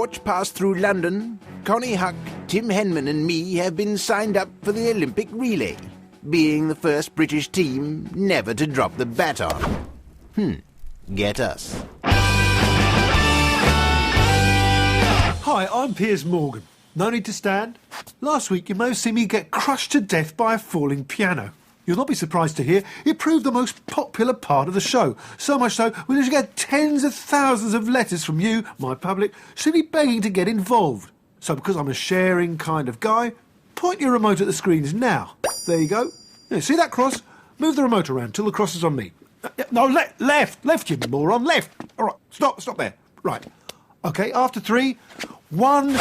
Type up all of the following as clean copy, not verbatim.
torch passed through London, Connie Huck, Tim Henman and me have been signed up for the Olympic relay, being the first British team never to drop the baton. Get us. Hi, I'm Piers Morgan. No need to stand. Last week you may have seen me get crushed to death by a falling piano. You'll not be surprised to hear it proved the most popular part of the show. So much so, we usually get tens of thousands of letters from you, my public, simply begging to get involved. So because I'm a sharing kind of guy, point your remote at the screens now. There you go. Yeah, see that cross? Move the remote around till the cross is on me. No, left, you moron, left. All right, stop there. Right. OK, after 3, 1...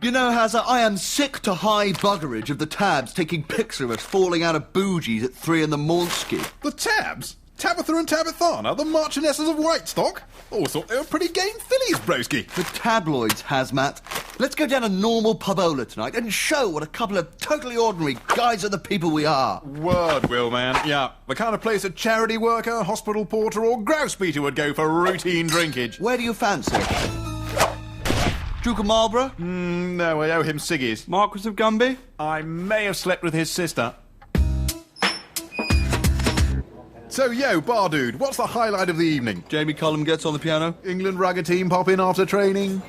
You know, Hazza, I am sick to high buggerage of the tabs taking pics of us falling out of bougies at 3 in the mornski. The tabs? Tabitha and Tabithana, the Marchionesses of Whitestock? Always thought they were pretty game fillies, broski. The tabloids, Hazmat. Let's go down a normal pubola tonight and show what a couple of totally ordinary guys of the people we are. Word, Will, man. Yeah, the kind of place a charity worker, hospital porter or grouse beater would go for routine drinkage. Where do you fancy? Duke of Marlborough? No, I owe him ciggies. Marquis of Gumby? I may have slept with his sister. So, bar dude, what's the highlight of the evening? Jamie Cullum gets on the piano. England rugger team pop in after training.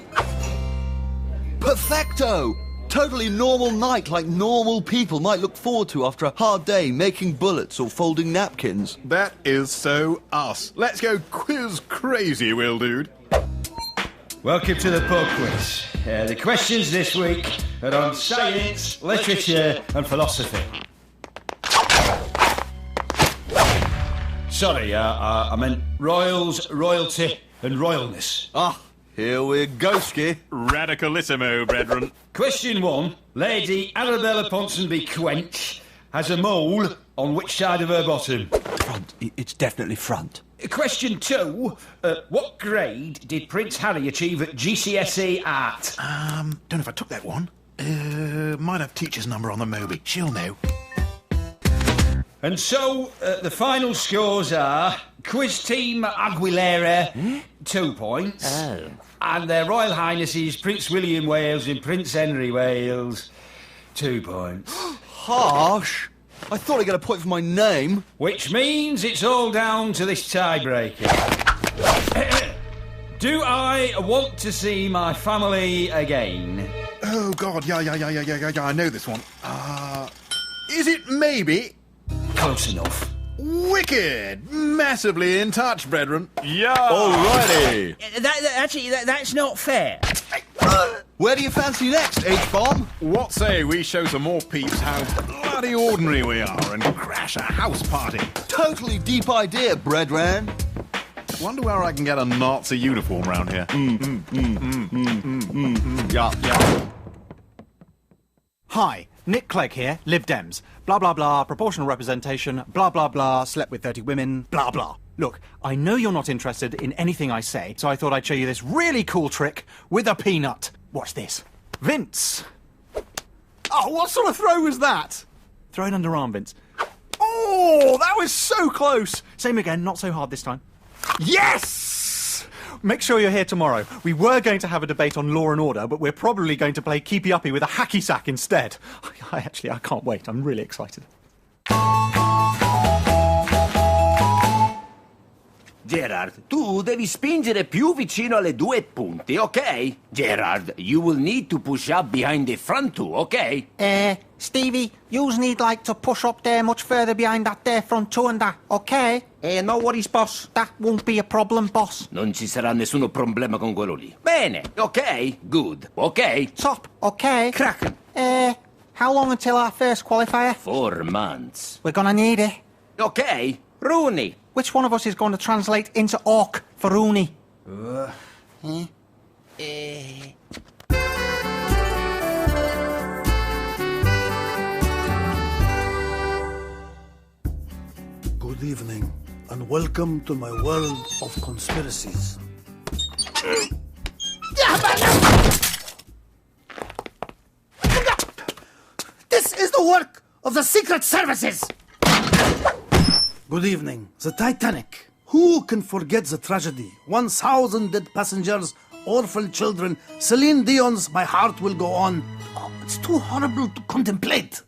Perfecto! Totally normal night like normal people might look forward to after a hard day making bullets or folding napkins. That is so us. Let's go quiz crazy, Will dude. Welcome to the pub quiz. The questions this week are on science, literature and philosophy. Sorry, I meant royals, royalty and royalness. Ah, here we go, Ski. Radicalissimo, brethren. Question 1. Lady Arabella Ponsonby Quench has a mole on which side of her bottom? Front. It's definitely front. Question 2. What grade did Prince Harry achieve at GCSE Art? Don't know if I took that one. Might have teacher's number on the Moby. She'll know. And so, the final scores are Quiz Team Aguilera, 2 points. Oh. And their Royal Highnesses Prince William Wales and Prince Henry Wales, 2 points. Harsh. I thought I'd get a point for my name. Which means it's all down to this tiebreaker. Do I want to see my family again? Oh, God, yeah, I know this one. Is it maybe? Close enough. Wicked! Massively in touch, brethren. Yeah! Alrighty. That's not fair. Where do you fancy next, H-Bomb? What say we show some more peeps how bloody ordinary we are and crash a house party? Totally deep idea, brethren. Wonder where I can get a Nazi uniform round here. Yeah. Hi, Nick Clegg here, Lib Dems. Blah, blah, blah, proportional representation, blah, blah, blah, slept with 30 women, blah, blah. Look, I know you're not interested in anything I say, so I thought I'd show you this really cool trick with a peanut. Watch this. Vince. Oh, what sort of throw was that? Throw it underarm, Vince. Oh, that was so close. Same again, not so hard this time. Yes! Make sure you're here tomorrow. We were going to have a debate on law and order, but we're probably going to play keepy uppy with a hacky sack instead. I can't wait. I'm really excited. Gerard, tu devi spingere più vicino alle 2 punti, ok? Gerard, you will need to push up behind the front two, ok? Stevie, yous need to push up there much further behind that there front two and that, okay? No worries, boss. That won't be a problem, boss. Non ci sarà nessuno problema con quello lì. Bene, ok? Good, ok? Top, okay? Kraken. How long until our first qualifier? 4 months. We're gonna need it. Okay, Rooney. Which one of us is going to translate into orc for Rooney? Good evening, and welcome to my world of conspiracies. This is the work of the Secret Services! Good evening. The Titanic. Who can forget the tragedy? 1,000 dead passengers, orphan children, Celine Dion's My Heart Will Go On. Oh, it's too horrible to contemplate.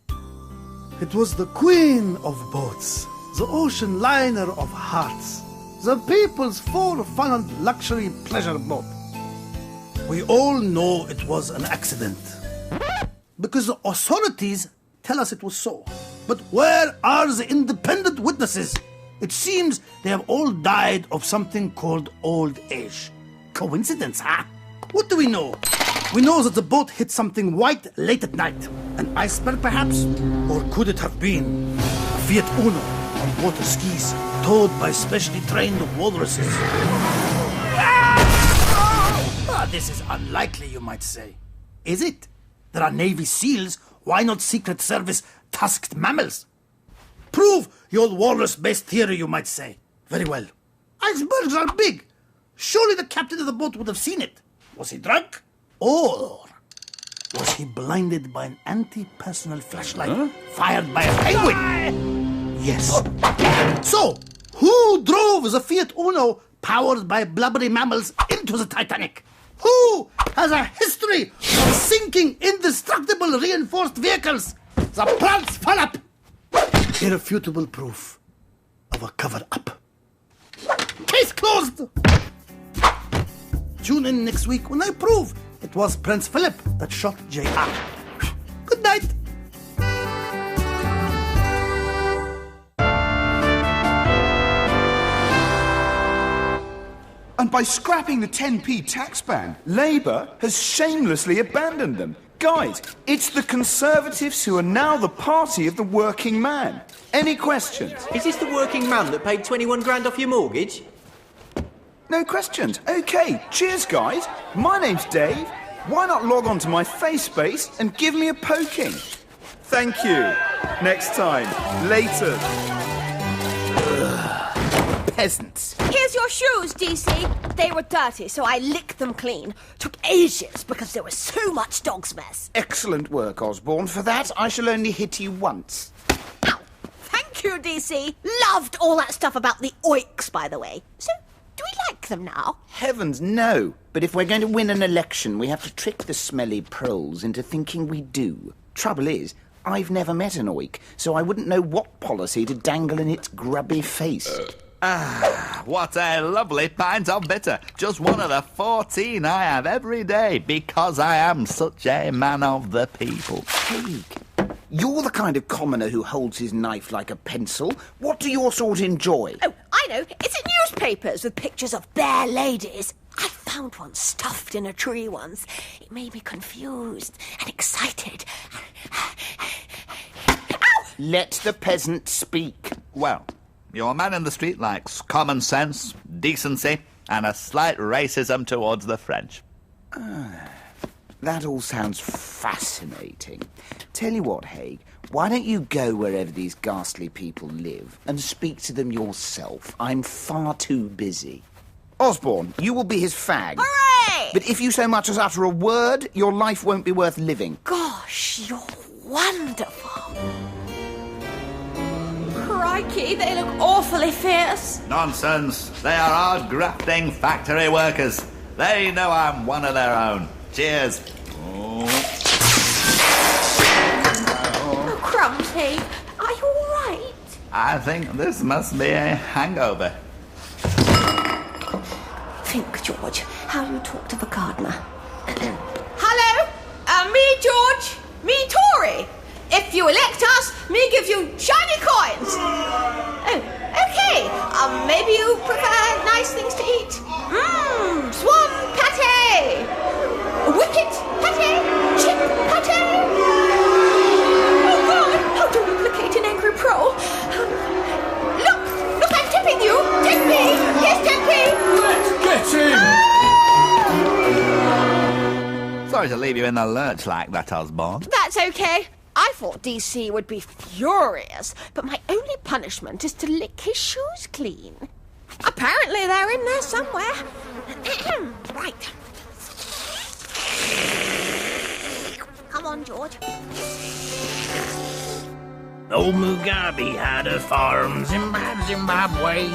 It was the queen of boats, the ocean liner of hearts, the people's four-funneled luxury pleasure boat. We all know it was an accident, because the authorities tell us it was so. But where are the independent witnesses? It seems they have all died of something called old age. Coincidence, huh? What do we know? We know that the boat hit something white late at night. An iceberg, perhaps? Or could it have been a Fiat Uno on water skis, towed by specially trained walruses? This is unlikely, you might say. Is it? There are Navy SEALs. Why not Secret Service tusked mammals? Prove your walrus-based theory, you might say. Very well. Icebergs are big. Surely the captain of the boat would have seen it. Was he drunk? Or was he blinded by an anti-personal flashlight fired by a penguin? Yes. So, who drove the Fiat Uno powered by blubbery mammals into the Titanic? Who has a history of sinking indestructible reinforced vehicles? The plants fall up. Irrefutable proof of a cover-up. Case closed. Tune in next week when I prove it was Prince Philip that shot J.R. Good night. And by scrapping the 10p tax ban, Labour has shamelessly abandoned them. Guys, it's the Conservatives who are now the party of the working man. Any questions? Is this the working man that paid 21 grand off your mortgage? No questions. Okay, cheers, guys. My name's Dave. Why not log on to my face space and give me a poking? Thank you. Next time. Later. Peasants. Here's your shoes, DC. They were dirty, so I licked them clean. Took ages because there was so much dog's mess. Excellent work, Osborne. For that, I shall only hit you once. Ow. Thank you, DC. Loved all that stuff about the oiks, by the way. So, do we like them now? Heavens, no. But if we're going to win an election, we have to trick the smelly proles into thinking we do. Trouble is, I've never met an oik, so I wouldn't know what policy to dangle in its grubby face. What a lovely pint of bitter. Just one of the 14 I have every day, because I am such a man of the people. Haig, you're the kind of commoner who holds his knife like a pencil. What do your sort enjoy? Oh, I know. It's in newspapers with pictures of bare ladies. I found one stuffed in a tree once. It made me confused and excited. Ow! Let the peasant speak. Well, your man in the street likes common sense, decency, and a slight racism towards the French. That all sounds fascinating. Tell you what, Haig, why don't you go wherever these ghastly people live and speak to them yourself? I'm far too busy. Osborne, you will be his fag. Hooray! But if you so much as utter a word, your life won't be worth living. Gosh, you're wonderful. Crikey, they look awfully fierce. Nonsense. They are hard grafting factory workers. They know I'm one of their own. Cheers. Oh, crumbs, Heath. Are you all right? I think this must be a hangover. Think, George, how you talk to the gardener. Hello? Me, George. Me, Tory. If you elect us, me give you shiny coins. Oh, okay. Maybe you prefer nice things to eat. Swan pate. Whippet pate. Chip pate. Oh, God. How to replicate an angry pro. Look, I'm tipping you. Tip me. Yes, tip me. Let's get in. Sorry to leave you in the lurch like that, Osborne. That's okay. I thought DC would be furious, but my only punishment is to lick his shoes clean. Apparently they're in there somewhere. Right. Come on, George. Old Mugabe had a farm, Zimbabwe.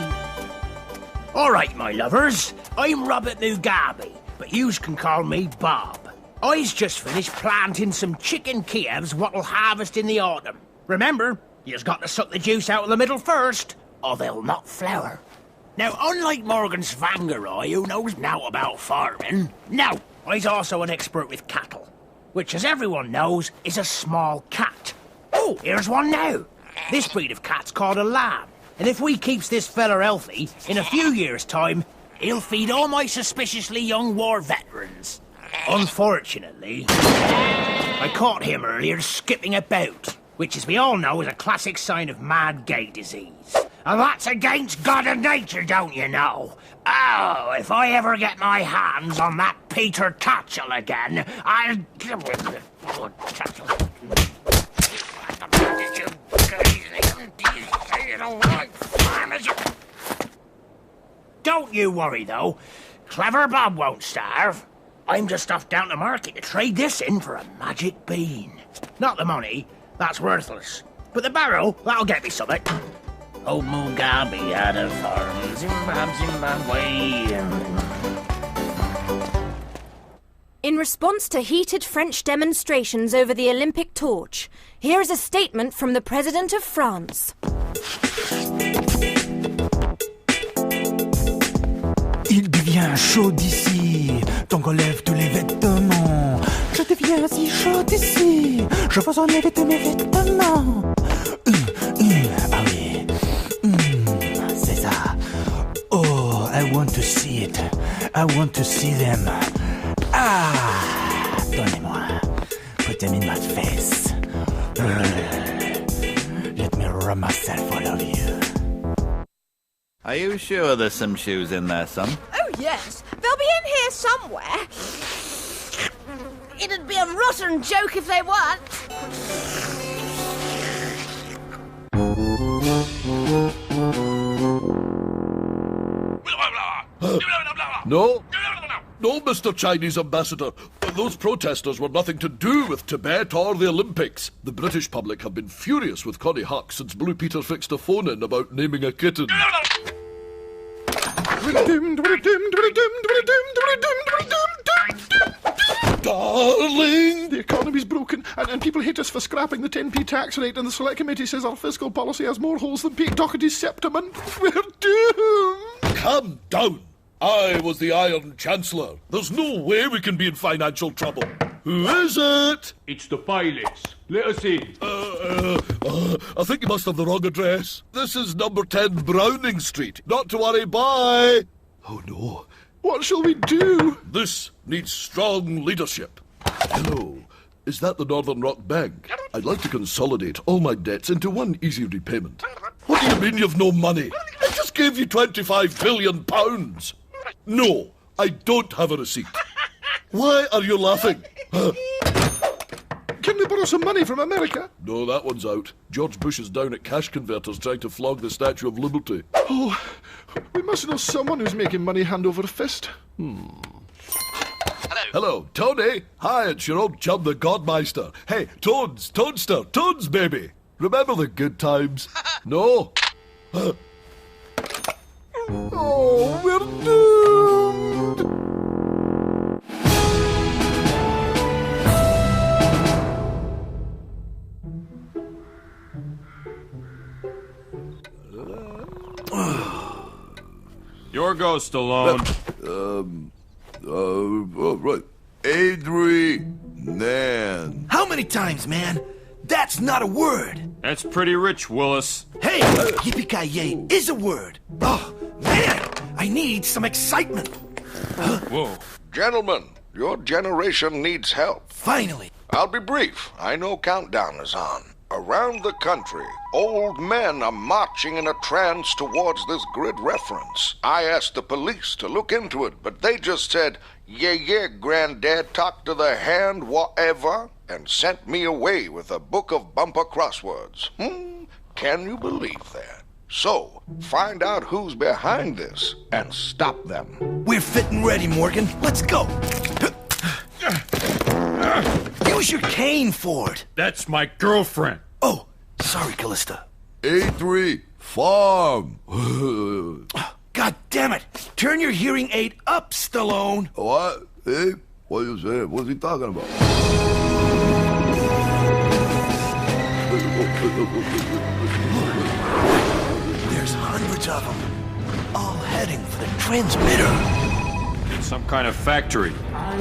All right, my lovers, I'm Robert Mugabe, but yous can call me Bob. I's just finished planting some chicken Kievs what'll harvest in the autumn. Remember, yous got to suck the juice out of the middle first, or they'll not flower. Now, unlike Morgan Svangeroy, who knows naught about farming, now, I's also an expert with cattle, which, as everyone knows, is a small cat. Oh, here's one now. This breed of cat's called a lamb, and if we keeps this feller healthy, in a few years' time, he'll feed all my suspiciously young war veterans. Unfortunately, I caught him earlier skipping about, which, as we all know, is a classic sign of mad gay disease. And that's against God and nature, don't you know? Oh, if I ever get my hands on that Peter Tatchell again, I'll... Don't you worry, though. Clever Bob won't starve. I'm just off down to market to trade this in for a magic bean. Not the money, that's worthless. But the barrel, that'll get me something. Old Mugabe had a farm, Zimbabwe. In response to heated French demonstrations over the Olympic torch, here is a statement from the President of France. Il devient chaud d'ici, donc enlève tous les vêtements. Je deviens si chaud d'ici, je veux enlever tous mes vêtements. Ah oui, c'est ça. Oh, I want to see it. I want to see them. Ah, donnez-moi. Put them in my face. Let me rub myself all over you. Are you sure there's some shoes in there, son? Oh, yes. They'll be in here somewhere. It'd be a rotten joke if they weren't. No. No, Mr. Chinese Ambassador. Those protesters were nothing to do with Tibet or the Olympics. The British public have been furious with Connie Huck since Blue Peter fixed a phone-in about naming a kitten. Darling! The economy's broken, and people hate us for scrapping the 10p tax rate, and the Select Committee says our fiscal policy has more holes than Pete Doherty's septum, and we're doomed! Calm down! I was the Iron Chancellor. There's no way we can be in financial trouble. Who is it? It's the pilots. Let us in. I think you must have the wrong address. This is number 10 Browning Street. Not to worry, bye. Oh no. What shall we do? This needs strong leadership. Hello. Is that the Northern Rock Bank? I'd like to consolidate all my debts into one easy repayment. What do you mean you've no money? I just gave you £25 billion. No, I don't have a receipt. Why are you laughing? Can we borrow some money from America? No, that one's out. George Bush is down at cash converters trying to flog the Statue of Liberty. Oh, we must know someone who's making money hand over fist. Hello, Tony. Hi, it's your old chum, the Godmeister. Hey, Toadster, baby. Remember the good times? No? Oh, we're doomed! Your ghost alone. Right. Adrian. How many times, man? That's not a word. That's pretty rich, Willis. Hey, yippee-ki-yay is a word. Oh, man, I need some excitement. Whoa. Gentlemen, your generation needs help. Finally. I'll be brief. I know countdown is on. Around the country, old men are marching in a trance towards this grid reference. I asked the police to look into it, but they just said, yeah, Granddad, talk to the hand, whatever, and sent me away with a book of bumper crosswords. Can you believe that? So, find out who's behind this and stop them. We're fit and ready, Morgan. Let's go. Use your cane, Ford. That's my girlfriend. Oh, Sorry, Callista. A3 Farm. God damn it! Turn your hearing aid up, Stallone. What? Hey, what you saying? What's he talking about? There's hundreds of them, all heading for the transmitter. It's some kind of factory. I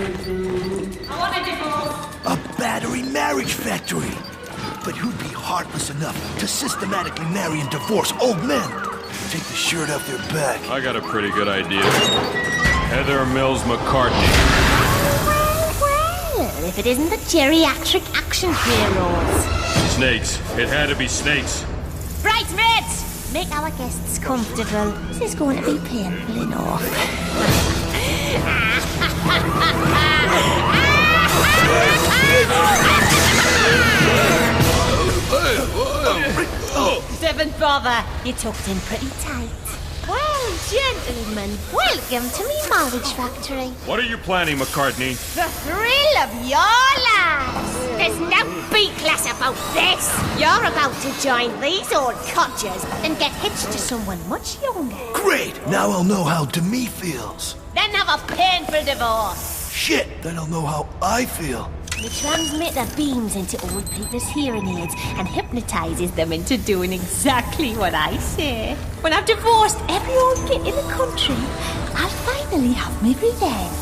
want a divorce. A battery marriage factory. But who'd be heartless enough to systematically marry and divorce old men? Take the shirt off their back. I got a pretty good idea. Heather Mills McCartney. Well, if it isn't the geriatric action heroes. Snakes. It had to be snakes. Bridesmaids! Make our guests comfortable. This is going to be painful enough. Don't bother. You tucked in pretty tight. Well, gentlemen, welcome to me marriage factory. What are you planning, McCartney? The thrill of your lives. There's no B-class about this. You're about to join these old codgers and get hitched to someone much younger. Great! Now I'll know how Demi feels. Then have a painful divorce. Shit! Then I'll know how I feel. You transmit the beams into old people's hearing aids and hypnotizes them into doing exactly what I say. When I've divorced every old git in the country, I'll finally have my revenge.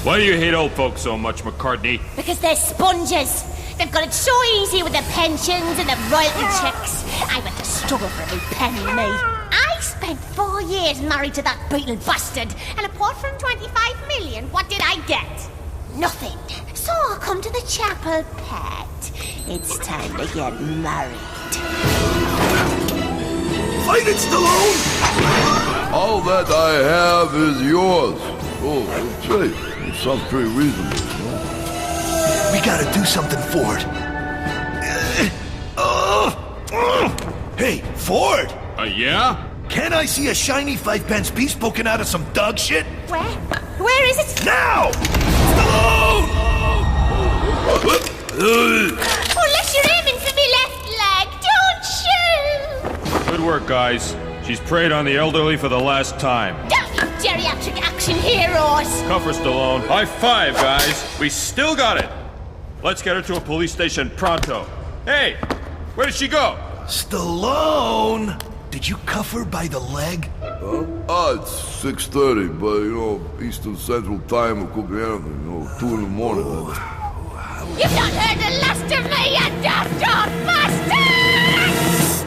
Why do you hate old folks so much, McCartney? Because they're sponges. They've got it so easy with their pensions and their royalty checks. I went to struggle for every penny, me. I spent 4 years married to that beetle bastard, and apart from 25 million, what did I get? Nothing. So I'll come to the chapel, Pat. It's time to get married. Fight it, Stallone! All that I have is yours. Oh, that's right. It sounds pretty reasonable. We gotta do something for it. Hey, Ford! Yeah? Can I see a shiny 5-pence piece poking out of some dog shit? Where? Where is it? Now! Stallone! Unless you're aiming for me left leg, don't shoot! Good work, guys. She's preyed on the elderly for the last time. Don't you geriatric action heroes! Cuff her, Stallone. High five, guys. We still got it. Let's get her to a police station pronto. Hey, where did she go? Stallone! Did you cuff her by the leg? It's 6:30, but, Eastern Central Time, it could be anything, 2 in the morning. You've not heard the last of me, you daft old bastards!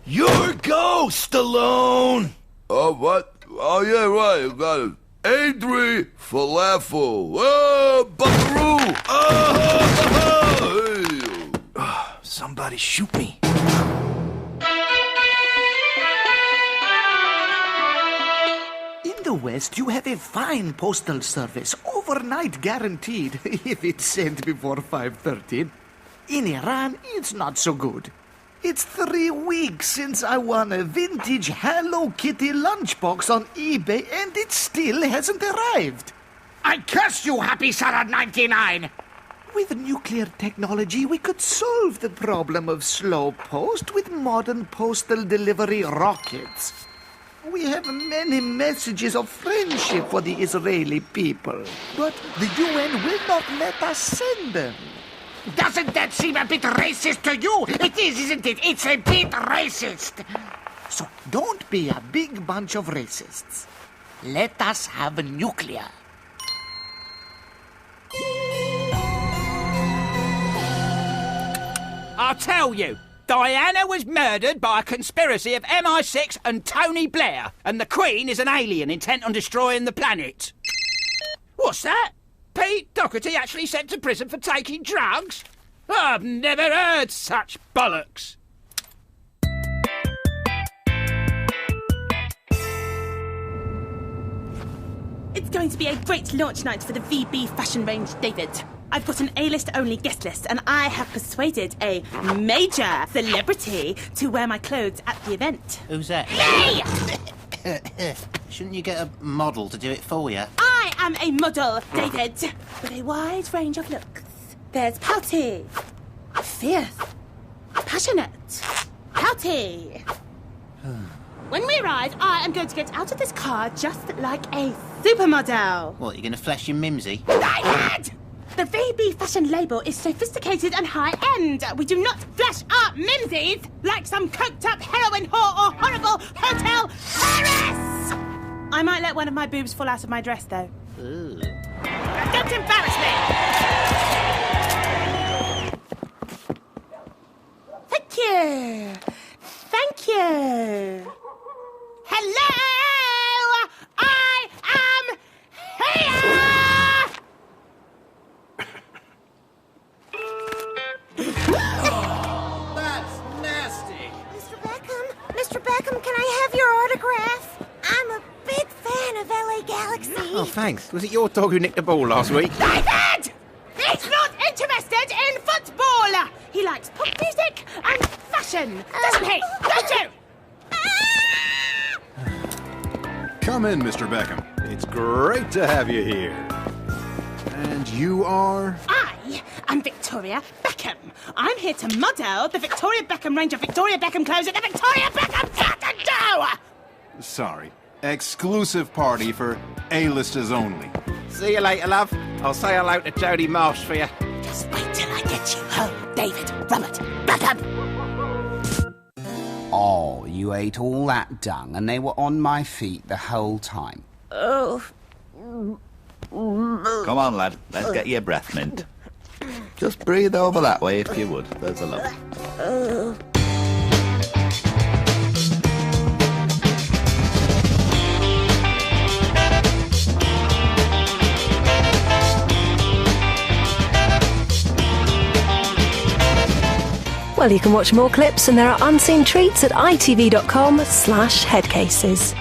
Your go, Stallone! What? Oh, yeah, right, you got it. A3 Falafel. Oh, buckaroo! Oh, somebody shoot me. In the West, you have a fine postal service, overnight guaranteed, if it's sent before 5:30. In Iran, it's not so good. It's 3 weeks since I won a vintage Hello Kitty lunchbox on eBay, and it still hasn't arrived. I curse you, Happy Sarah 99! With nuclear technology, we could solve the problem of slow post with modern postal delivery rockets. We have many messages of friendship for the Israeli people, but the UN will not let us send them. Doesn't that seem a bit racist to you? It is, isn't it? It's a bit racist. So don't be a big bunch of racists. Let us have nuclear. I'll tell you. Diana was murdered by a conspiracy of MI6 and Tony Blair, and the Queen is an alien intent on destroying the planet. What's that? Pete Doherty actually sent to prison for taking drugs? I've never heard such bollocks. It's going to be a great launch night for the VB fashion range, David. I've got an A-list-only guest list, and I have persuaded a major celebrity to wear my clothes at the event. Who's that? Me! Shouldn't you get a model to do it for you? I am a model, David, with a wide range of looks. There's pouty, fierce, passionate. Healthy. When we arrive, I am going to get out of this car just like a supermodel. What, you're going to flash your mimsy? David! The VB fashion label is sophisticated and high-end. We do not flash our mimsies like some coked-up heroin whore or horrible hotel heiress! I might let one of my boobs fall out of my dress, though. Ooh. Don't embarrass me! Thank you. Thank you. Hello! I am here! That's nasty. Mr. Beckham, can I have your autograph? I'm a big fan of LA Galaxy. Oh, thanks. Was it your dog who nicked the ball last week? David! He's not interested in football! He likes pop music and fashion, doesn't he? Don't you? Come in, Mr. Beckham. It's great to have you here. And you are? I am Victoria Beckham. I'm here to model the Victoria Beckham range of Victoria Beckham clothes at the Victoria Beckham Fashion Show! Sorry. Exclusive party for A-listers only. See you later, love. I'll say hello to Jodie Marsh for you. Just wait till I get you home, David Robert Beckham. Oh, you ate all that dung and they were on my feet the whole time. Oh. Come on, lad. Let's get your breath mint. Just breathe over that way if you would. There's a love. Well, you can watch more clips and there are unseen treats at itv.com/headcases.